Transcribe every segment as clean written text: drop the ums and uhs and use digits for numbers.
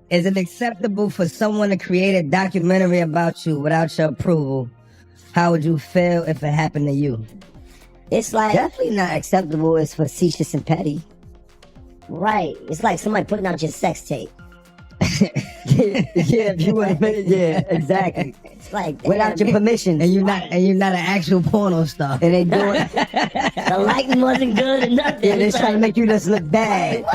Is it acceptable for someone to create a documentary about you without your approval? How would you feel if it happened to you? It's like, Definitely not acceptable. It's facetious and petty. right. It's like somebody putting out your sex tape. Yeah, if you want to admit it, yeah, exactly. It's like, Without your permission. And you're not an actual porno star. And they do it. the lighting wasn't good or nothing. Yeah, they're It's trying to like, make you just look bad.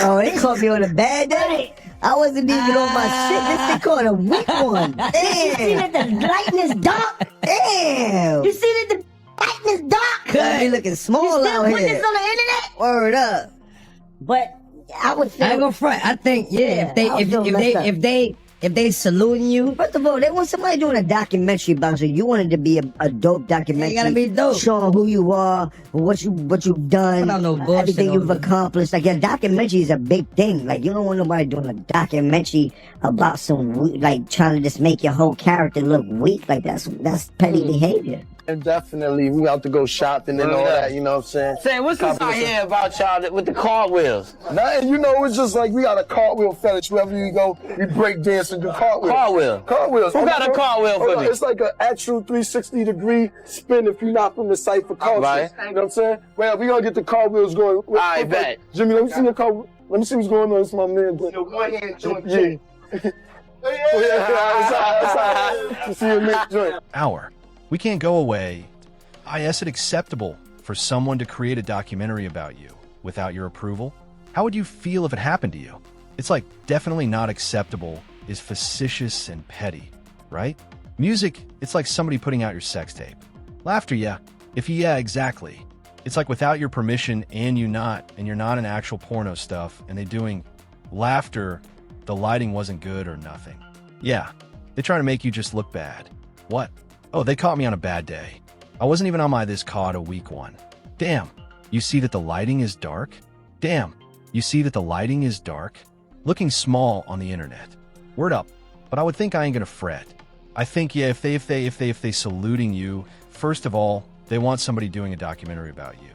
Oh, they caught me on a bad day. I wasn't even on my shit. This thing caught a weak one. you see Damn. that the lighting is dark? Damn. You see that the lighting is dark? Could be looking small You still out put here. this on the internet? Word up. But I would I ain't feel gonna front. I think Yeah, I feel messed up. if they saluting you, First of all, they want somebody doing a documentary about you. You wanted to be a dope documentary. It gotta be dope. Showing who you are, what you've done, Without no bullshit everything on you've it. accomplished. Like a documentary is a big thing. Like you don't want nobody doing a documentary about like trying to just make your whole character look weak. Like that's petty behavior. And definitely, we out to go shopping and all that, you know what I'm saying? Say, what's this I hear about y'all with the cartwheels? Nothing, you know, it's just like we got a cartwheel fetish. Wherever you go, we break dance and do cartwheels. Cartwheel? Cartwheels. Who got a cartwheel for me? It's like an actual 360-degree spin if you're not from the site for culture. Right. You know what I'm saying? Well, we gonna get the cartwheels going. I bet. Jimmy, let me see your car. Let me see what's going on. It's my man. One hand joint. Yeah. Yeah. See you next joint. Hour. We can't go away. Is it acceptable for someone to create a documentary about you without your approval? How would you feel if it happened to you? It's like definitely not acceptable is facetious and petty, right? Music, it's like somebody putting out your sex tape. Laughter, yeah. Yeah, exactly. It's like without your permission and you're not an actual porno stuff and they doing laughter, the lighting wasn't good or nothing. Yeah, they try to make you just look bad. What? Oh, they caught me on a bad day. I wasn't even on my this caught a weak one. Damn, you see that the lighting is dark? Damn, you see that the lighting is dark? Looking small on the internet. Word up, but I would think I ain't gonna fret. I think, yeah, if they saluting you, first of all, they want somebody doing a documentary about you.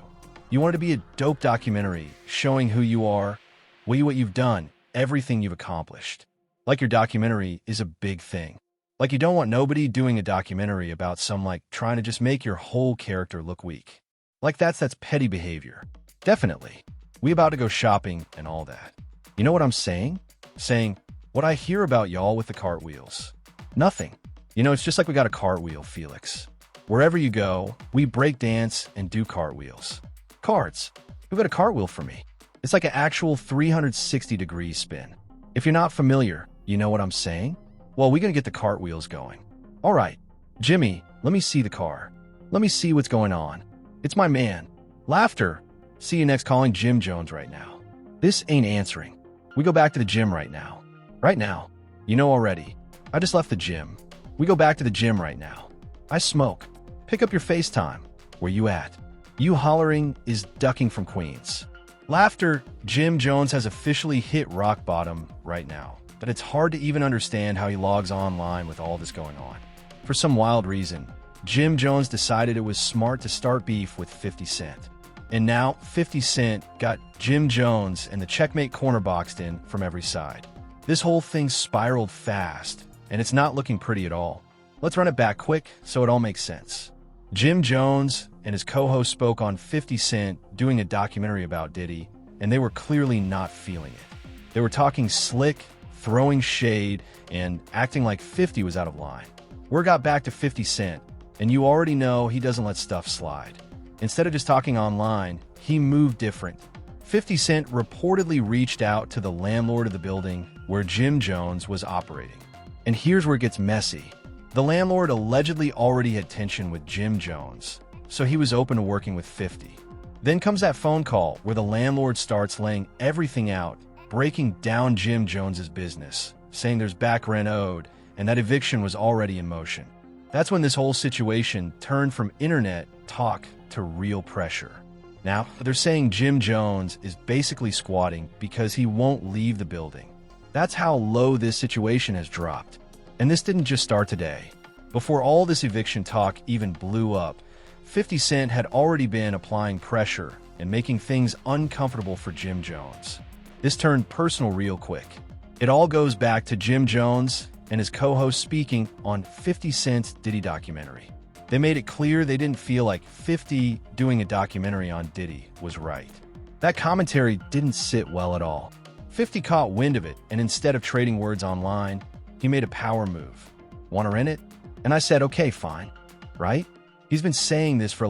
You want it to be a dope documentary showing who you are, what you've done, everything you've accomplished. Like your documentary is a big thing. Like you don't want nobody doing a documentary about some like trying to just make your whole character look weak. Like that's petty behavior. Definitely. We about to go shopping and all that. You know what I'm saying? Saying, what I hear about y'all with the cartwheels. Nothing. You know, it's just like we got a cartwheel, Felix. Wherever you go, we break dance and do cartwheels. Carts. Who got a cartwheel for me? It's like an actual 360-degree spin. If you're not familiar, you know what I'm saying? Well, we're gonna get the cartwheels going. All right, Jimmy, let me see the car. Let me see what's going on. It's my man. Laughter. See you next calling Jim Jones right now. This ain't answering. We go back to the gym right now. Right now. You know already. I just left the gym. We go back to the gym right now. I smoke. Pick up your FaceTime. Where you at? You hollering is ducking from Queens. Laughter. Jim Jones has officially hit rock bottom right now. But it's hard to even understand how he logs online with all this going on. For some wild reason, Jim Jones decided it was smart to start beef with 50 Cent. And now 50 Cent got Jim Jones and the Checkmate corner boxed in from every side. This whole thing spiraled fast, and it's not looking pretty at all. Let's run it back quick so it all makes sense. Jim Jones and his co-host spoke on 50 Cent doing a documentary about Diddy, and they were clearly not feeling it. They were talking slick, throwing shade, and acting like 50 was out of line. Word got back to 50 Cent, and you already know he doesn't let stuff slide. Instead of just talking online, he moved different. 50 Cent reportedly reached out to the landlord of the building where Jim Jones was operating. And here's where it gets messy. The landlord allegedly already had tension with Jim Jones, so he was open to working with 50. Then comes that phone call where the landlord starts laying everything out breaking down Jim Jones's business, saying there's back rent owed and that eviction was already in motion. That's when this whole situation turned from internet talk to real pressure. Now, they're saying Jim Jones is basically squatting because he won't leave the building. That's how low this situation has dropped. And this didn't just start today. Before all this eviction talk even blew up, 50 Cent had already been applying pressure and making things uncomfortable for Jim Jones. This turned personal real quick. It all goes back to Jim Jones and his co-host speaking on 50 Cent's Diddy documentary. They made it clear they didn't feel like 50 doing a documentary on Diddy was right. That commentary didn't sit well at all. 50 caught wind of it, and instead of trading words online, he made a power move. Want to rent it? And I said, okay, fine, right? He's been saying this for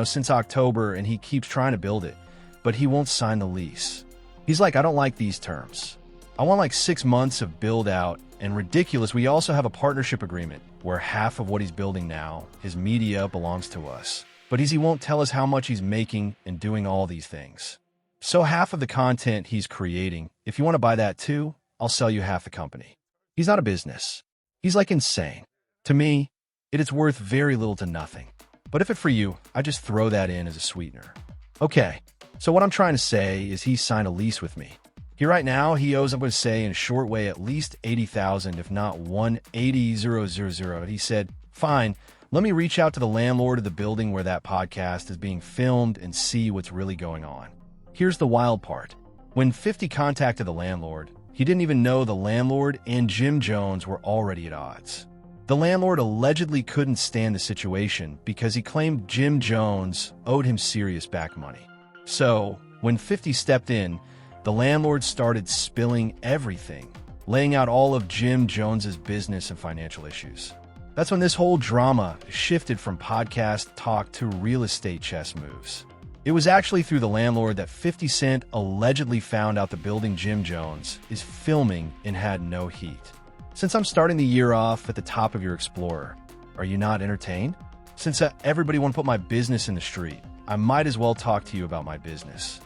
since October, and he keeps trying to build it, but he won't sign the lease. He's like, I don't like these terms. I want 6 months of build out, and ridiculous, we also have a partnership agreement where half of what he's building now, his media, belongs to us. But he won't tell us how much he's making and doing all these things. So half of the content he's creating, if you want to buy that too, I'll sell you half the company. He's not a business. He's insane. To me, it is worth very little to nothing. But if it for you, I just throw that in as a sweetener. Okay, so what I'm trying to say is he signed a lease with me. Right now, he owes, I'm going to say in a short way, at least $80,000, if not $180,000. He said, fine, let me reach out to the landlord of the building where that podcast is being filmed and see what's really going on. Here's the wild part. When 50 contacted the landlord, he didn't even know the landlord and Jim Jones were already at odds. The landlord allegedly couldn't stand the situation because he claimed Jim Jones owed him serious back money. So, when 50 stepped in, the landlord started spilling everything, laying out all of Jim Jones's business and financial issues. That's when this whole drama shifted from podcast talk to real estate chess moves. It was actually through the landlord that 50 Cent allegedly found out the building Jim Jones is filming and had no heat. Since I'm starting the year off at the top of your Explorer, are you not entertained? Since everybody want to put my business in the street, I might as well talk to you about my business.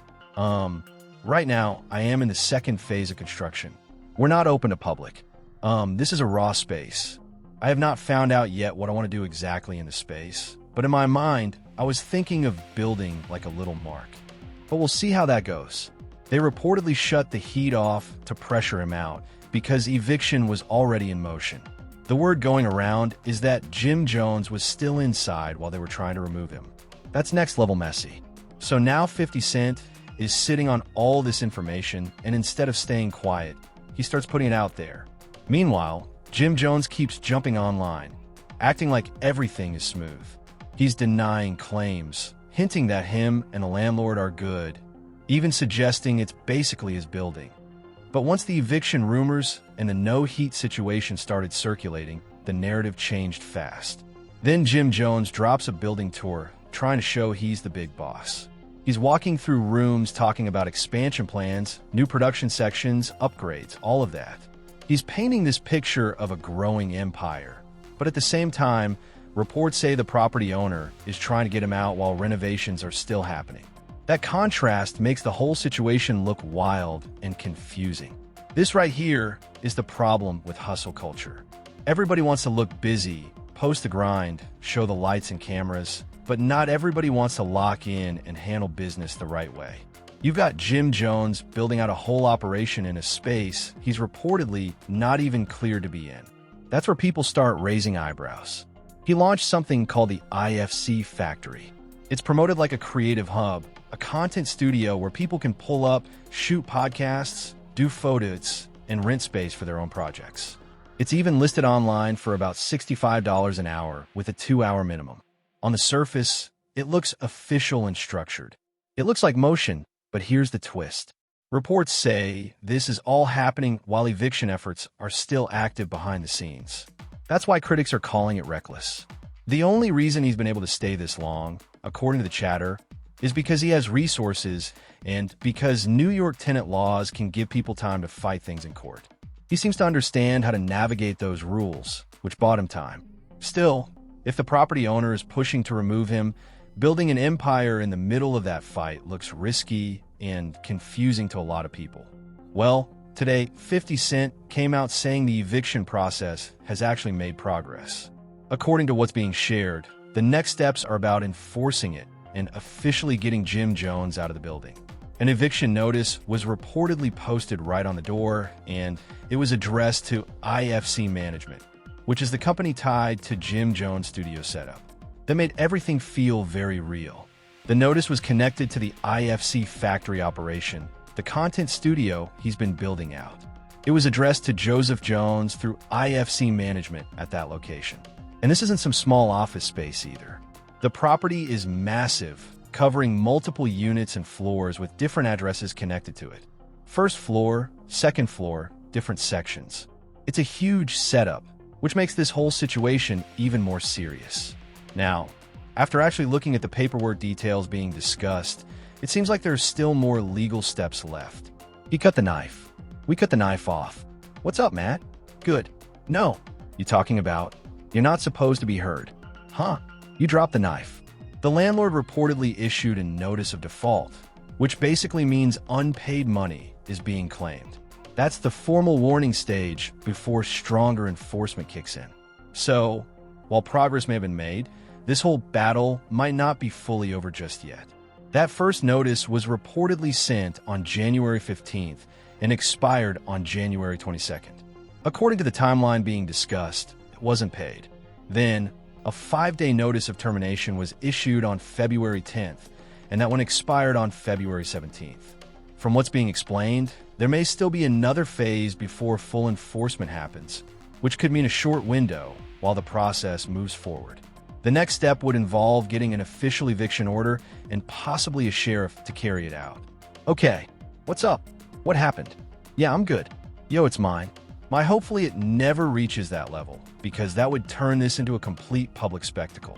Right now, I am in the second phase of construction. We're not open to public. This is a raw space. I have not found out yet what I want to do exactly in the space, but in my mind, I was thinking of building like a little mark. But we'll see how that goes. They reportedly shut the heat off to pressure him out because eviction was already in motion. The word going around is that Jim Jones was still inside while they were trying to remove him. That's next level messy. So now 50 Cent is sitting on all this information, and instead of staying quiet, he starts putting it out there. Meanwhile, Jim Jones keeps jumping online, acting like everything is smooth. He's denying claims, hinting that him and the landlord are good, even suggesting it's basically his building. But once the eviction rumors and the no-heat situation started circulating, the narrative changed fast. Then Jim Jones drops a building tour, trying to show he's the big boss. He's walking through rooms talking about expansion plans, new production sections, upgrades, all of that. He's painting this picture of a growing empire. But at the same time, reports say the property owner is trying to get him out while renovations are still happening. That contrast makes the whole situation look wild and confusing. This right here is the problem with hustle culture. Everybody wants to look busy, post the grind, show the lights and cameras, but not everybody wants to lock in and handle business the right way. You've got Jim Jones building out a whole operation in a space he's reportedly not even cleared to be in. That's where people start raising eyebrows. He launched something called the IFC Factory. It's promoted like a creative hub, a content studio where people can pull up, shoot podcasts, do photos, and rent space for their own projects. It's even listed online for about $65 an hour with a 2-hour minimum. On the surface, it looks official and structured. It looks like motion, but here's the twist. Reports say this is all happening while eviction efforts are still active behind the scenes. That's why critics are calling it reckless. The only reason he's been able to stay this long, according to the chatter, is because he has resources and because New York tenant laws can give people time to fight things in court. He seems to understand how to navigate those rules, which bought him time. Still, if the property owner is pushing to remove him, building an empire in the middle of that fight looks risky and confusing to a lot of people. Well, today, 50 Cent came out saying the eviction process has actually made progress. According to what's being shared, the next steps are about enforcing it and officially getting Jim Jones out of the building. An eviction notice was reportedly posted right on the door, and it was addressed to IFC Management, which is the company tied to Jim Jones' studio setup. That made everything feel very real. The notice was connected to the IFC factory operation, the content studio he's been building out. It was addressed to Joseph Jones through IFC Management at that location. And this isn't some small office space either. The property is massive, covering multiple units and floors with different addresses connected to it. First floor, second floor, different sections. It's a huge setup, which makes this whole situation even more serious. Now, after actually looking at the paperwork details being discussed, it seems like there's still more legal steps left. He cut the knife. We cut the knife off. What's up, Matt? Good. No. You talking about? You're not supposed to be heard. Huh? You dropped the knife. The landlord reportedly issued a notice of default, which basically means unpaid money is being claimed. That's the formal warning stage before stronger enforcement kicks in. So, while progress may have been made, this whole battle might not be fully over just yet. That first notice was reportedly sent on January 15th and expired on January 22nd. According to the timeline being discussed, it wasn't paid. Then, a 5-day notice of termination was issued on February 10th, and that one expired on February 17th. From what's being explained, there may still be another phase before full enforcement happens, which could mean a short window while the process moves forward. The next step would involve getting an official eviction order and possibly a sheriff to carry it out. Okay, what's up? What happened? Yeah, I'm good. Yo, it's mine. Hopefully it never reaches that level, because that would turn this into a complete public spectacle.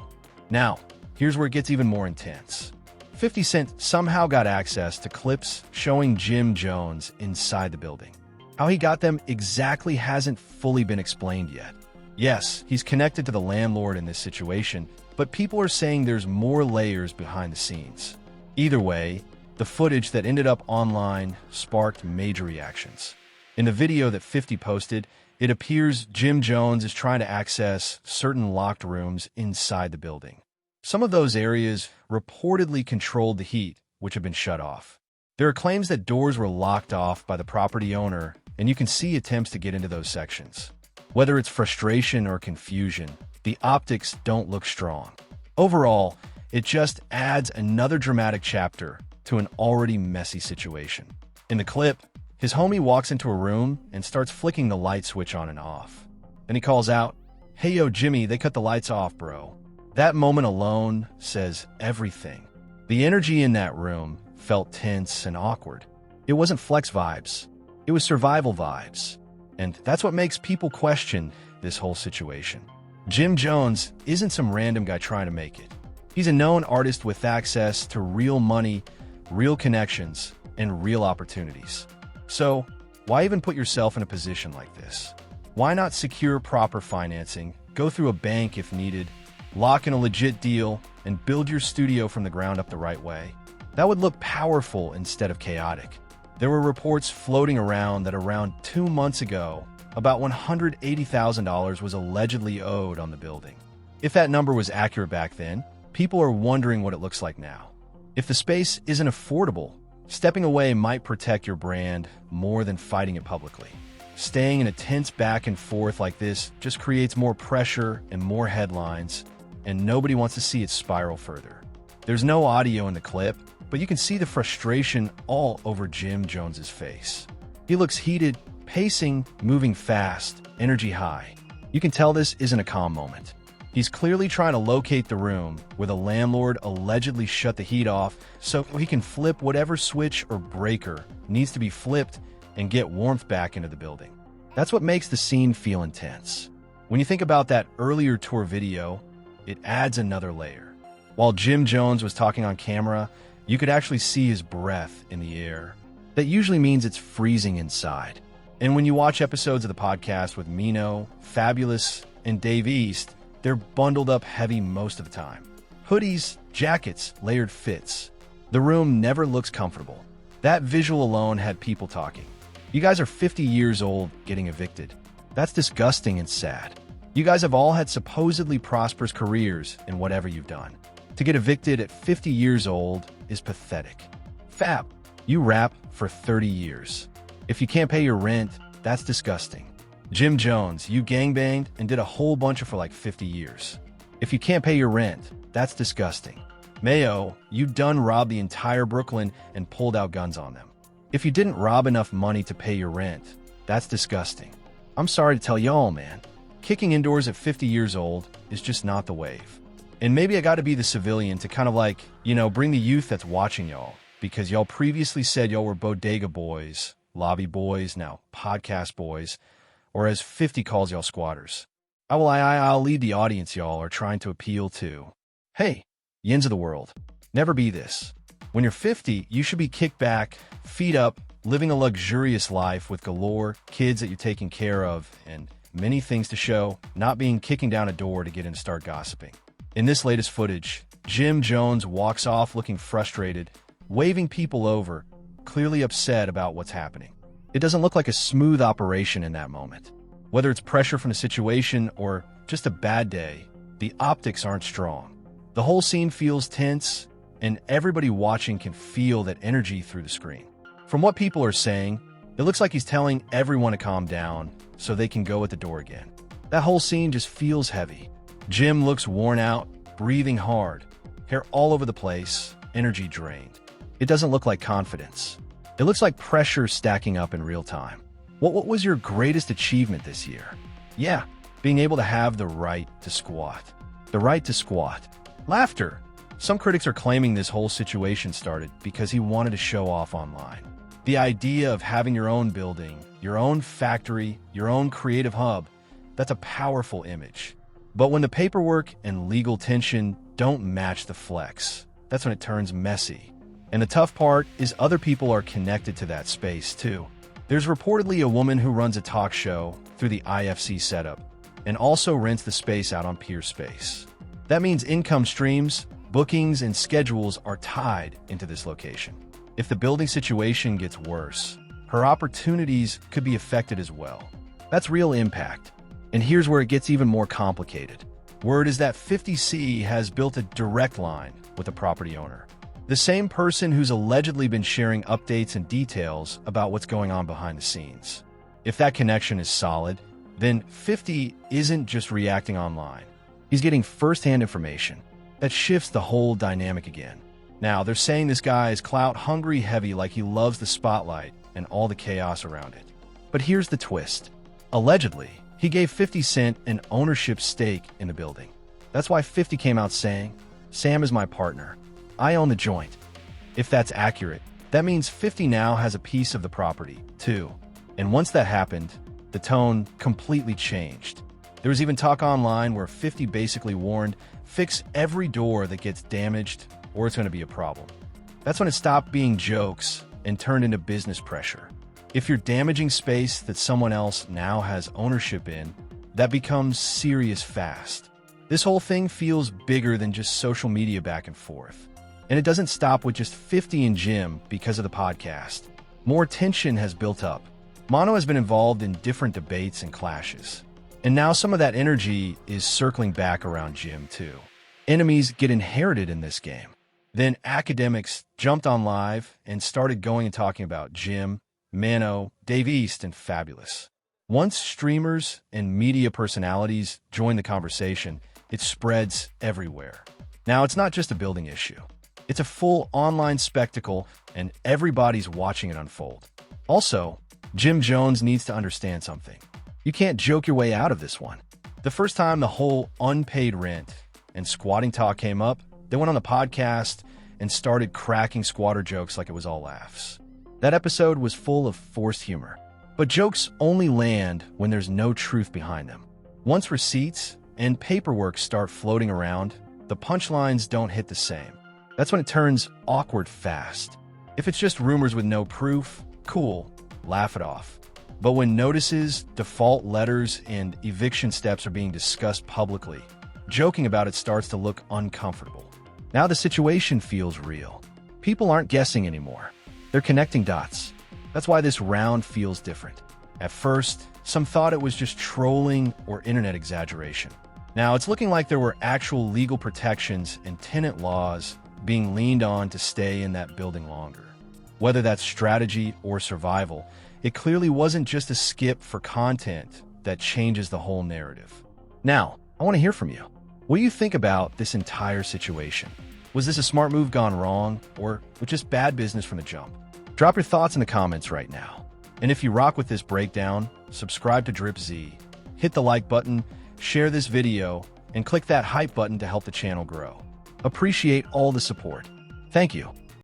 Now, here's where it gets even more intense. 50 Cent somehow got access to clips showing Jim Jones inside the building. How he got them exactly hasn't fully been explained yet. Yes, he's connected to the landlord in this situation, but people are saying there's more layers behind the scenes. Either way, the footage that ended up online sparked major reactions. In the video that 50 posted, it appears Jim Jones is trying to access certain locked rooms inside the building. Some of those areas reportedly controlled the heat, which had been shut off. There are claims that doors were locked off by the property owner, and you can see attempts to get into those sections. Whether it's frustration or confusion, the optics don't look strong. Overall, it just adds another dramatic chapter to an already messy situation. In the clip, his homie walks into a room and starts flicking the light switch on and off. Then he calls out, "Hey yo, Jimmy, they cut the lights off, bro." That moment alone says everything. The energy in that room felt tense and awkward. It wasn't flex vibes. It was survival vibes. And that's what makes people question this whole situation. Jim Jones isn't some random guy trying to make it. He's a known artist with access to real money, real connections, and real opportunities. So, why even put yourself in a position like this? Why not secure proper financing, go through a bank if needed, lock in a legit deal, and build your studio from the ground up the right way? That would look powerful instead of chaotic. There were reports floating around that around 2 months ago, about $180,000 was allegedly owed on the building. If that number was accurate back then, people are wondering what it looks like now. If the space isn't affordable, stepping away might protect your brand more than fighting it publicly. Staying in a tense back and forth like this just creates more pressure and more headlines, and nobody wants to see it spiral further. There's no audio in the clip, but you can see the frustration all over Jim Jones's face. He looks heated, pacing, moving fast, energy high. You can tell this isn't a calm moment. He's clearly trying to locate the room where the landlord allegedly shut the heat off so he can flip whatever switch or breaker needs to be flipped and get warmth back into the building. That's what makes the scene feel intense. When you think about that earlier tour video, it adds another layer. While Jim Jones was talking on camera, you could actually see his breath in the air. That usually means it's freezing inside. And when you watch episodes of the podcast with Mino, Fabulous, and Dave East, they're bundled up heavy most of the time. Hoodies, jackets, layered fits. The room never looks comfortable. That visual alone had people talking. You guys are 50 years old getting evicted. That's disgusting and sad. You guys have all had supposedly prosperous careers in whatever you've done. To get evicted at 50 years old is pathetic. Fab, you rap for 30 years. If you can't pay your rent, that's disgusting. Jim Jones, you gangbanged and did a whole bunch for like 50 years. If you can't pay your rent, that's disgusting. Mayo, you done robbed the entire Brooklyn and pulled out guns on them. If you didn't rob enough money to pay your rent, that's disgusting. I'm sorry to tell y'all, man. Kicking indoors at 50 years old is just not the wave. And maybe I gotta be the civilian to kind of like, bring the youth that's watching y'all, because y'all previously said y'all were bodega boys, lobby boys, now podcast boys, or as 50 calls y'all squatters. I'll lead the audience y'all are trying to appeal to. Hey, yins of the world, never be this. When you're 50, you should be kicked back, feet up, living a luxurious life with galore, kids that you're taking care of, and many things to show, not being kicking down a door to get in to start gossiping. In this latest footage, Jim Jones walks off looking frustrated, waving people over, clearly upset about what's happening. It doesn't look like a smooth operation in that moment. Whether it's pressure from the situation or just a bad day, the optics aren't strong. The whole scene feels tense, and everybody watching can feel that energy through the screen. From what people are saying, it looks like he's telling everyone to calm down so they can go at the door again. That whole scene just feels heavy. Jim looks worn out, breathing hard, hair all over the place, energy drained. It doesn't look like confidence. It looks like pressure stacking up in real time. What was your greatest achievement this year? Yeah, being able to have the right to squat. The right to squat. Laughter. Some critics are claiming this whole situation started because he wanted to show off online. The idea of having your own building, your own factory, your own creative hub, that's a powerful image. But when the paperwork and legal tension don't match the flex, that's when it turns messy. And the tough part is other people are connected to that space too. There's reportedly a woman who runs a talk show through the IFC setup and also rents the space out on Peerspace. That means income streams, bookings, and schedules are tied into this location. If the building situation gets worse, her opportunities could be affected as well. That's real impact. And here's where it gets even more complicated. Word is that 50C has built a direct line with a property owner. The same person who's allegedly been sharing updates and details about what's going on behind the scenes. If that connection is solid, then 50 isn't just reacting online. He's getting first-hand information. That shifts the whole dynamic again. Now, they're saying this guy is clout-hungry heavy, like he loves the spotlight and all the chaos around it. But here's the twist. Allegedly, he gave 50 Cent an ownership stake in the building. That's why 50 came out saying, "Sam is my partner. I own the joint." If that's accurate, that means 50 now has a piece of the property, too. And once that happened, the tone completely changed. There was even talk online where 50 basically warned, fix every door that gets damaged or it's going to be a problem. That's when it stopped being jokes and turned into business pressure. If you're damaging space that someone else now has ownership in, that becomes serious fast. This whole thing feels bigger than just social media back and forth. And it doesn't stop with just 50 and Jim because of the podcast. More tension has built up. Mono has been involved in different debates and clashes. And now some of that energy is circling back around Jim too. Enemies get inherited in this game. Then academics jumped on live and started going and talking about Jim, Mano, Dave East, and Fabulous. Once streamers and media personalities join the conversation, it spreads everywhere. Now, it's not just a building issue. It's a full online spectacle, and everybody's watching it unfold. Also, Jim Jones needs to understand something. You can't joke your way out of this one. The first time the whole unpaid rent and squatting talk came up, they went on the podcast and started cracking squatter jokes like it was all laughs. That episode was full of forced humor. But jokes only land when there's no truth behind them. Once receipts and paperwork start floating around, the punchlines don't hit the same. That's when it turns awkward fast. If it's just rumors with no proof, cool, laugh it off. But when notices, default letters, and eviction steps are being discussed publicly, joking about it starts to look uncomfortable. Now the situation feels real. People aren't guessing anymore. They're connecting dots. That's why this round feels different. At first, some thought it was just trolling or internet exaggeration. Now, it's looking like there were actual legal protections and tenant laws being leaned on to stay in that building longer. Whether that's strategy or survival, it clearly wasn't just a skip for content that changes the whole narrative. Now, I want to hear from you. What do you think about this entire situation? Was this a smart move gone wrong, or was just bad business from the jump? Drop your thoughts in the comments right now. And if you rock with this breakdown, subscribe to Drip Z, hit the like button, share this video, and click that hype button to help the channel grow. Appreciate all the support. Thank you.